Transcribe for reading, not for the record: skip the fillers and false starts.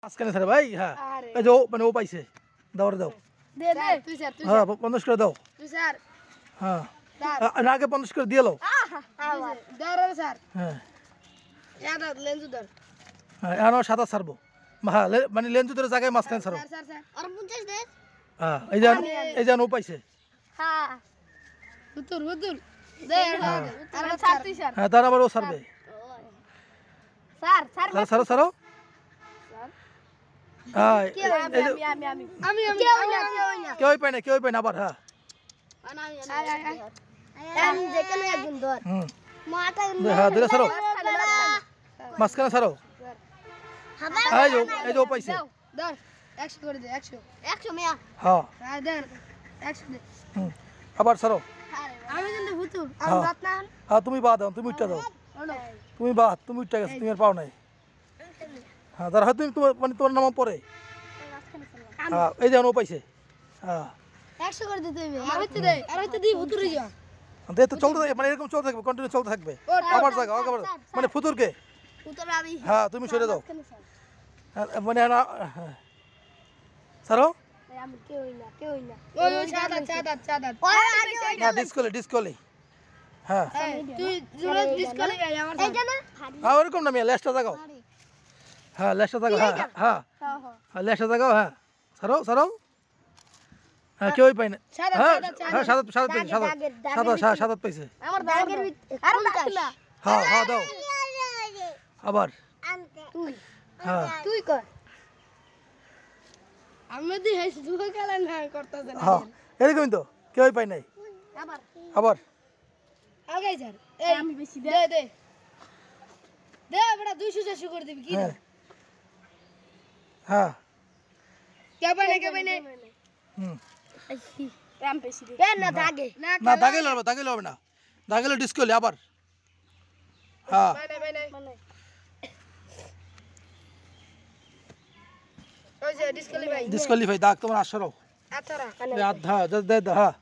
মাঝখানে স্যার ভাই হ্যাঁ এই যে মানে ও পাইছে দাও দাও দে দে তুই স্যার তুই হ্যাঁ 50 করে দাও তুই স্যার হ্যাঁ না আগে 50 করে দিয়ে দাও ধর স্যার হ্যাঁ এটা লেন্সু ধর হ্যাঁ এখন সাদা ছাড়বো হ্যাঁ মানে লেন্সু ধরে জায়গায় মাঝখানে ছাড়ো স্যার স্যার আর 50 দে হ্যাঁ এই যে ও পাইছে হ্যাঁ হুতুর দে আর স্যার তুই স্যার হ্যাঁ তার আবার ও ছাড়বে স্যার স্যার ছাড়ো ছাড়ো হ্যাঁ আমি কেউ পায় না আবার হ্যাঁ আমি যেখানে একজন ধর মাথা হ্যাঁ ধরে ছাড়ো মাঝখানে ছাড়ো এই যে ও পাইছে ধর 100 করে দে 100 মিয়া হ্যাঁ হ্যাঁ দে 100 দে আবার ছাড়ো আমি কিন্তু হুতুর হ্যাঁ। আমি বাত না হ্যাঁ তুমি বাদ দাও তুমি উঠটা দাও তুমি উঠটা গেছো তুমি আর পাও নাই হ্যাঁ তার হয়তো তুমি মানে তোমার নাম পরে হ্যাঁ এই যে ও পাইছে হ্যাঁ 100 করে দিতে হবে আর হইতে দি হুতুরে যা দে তো চলতে থাকবে মানে এরকম চলতে থাকবে কন্টিনিউ চলতে থাকবে আবার জায়গা আবার মানে ফুতুরকে হুতুর আমি হ্যাঁ তুমি সরে দাও মানে না ছাড়ো আমি কেউ না ওই চাঁদা না ডিসকলি হ্যাঁ তুই জোরে ডিসকালে গাই আমার এই জানা হ্যাঁ ওরকম না মিয়া লেসটা জাগাও হ্যাঁ লেসটা জাগাও হ্যাঁ হ্যাঁ লেসটা জাগাও হ্যাঁ ছাড়ো হ্যাঁ কেউই পাই না হ্যাঁ সাদা পাইছে আমার দাগের আরে না হ্যাঁ দাও আবার তুই হ্যাঁ তুই কর আমি দি হেস দুটো খেলা না করতেছ না হ্যাঁ এরকমই তো কেউই পাই নাই আবার আগে যার এই আমি বেশি দে দে বড় 200 400 করে দিবি কি হ্যাঁ কে পাই না হুম রাম বেশি দে না দাগে না দাগে লবে না দাগেলে ডিসকলি আবার হ্যাঁ ওই যে ডিসকালি ভাই ডিসকলি ভাই দাগ তোমার 18 18 আধা দে হ্যাঁ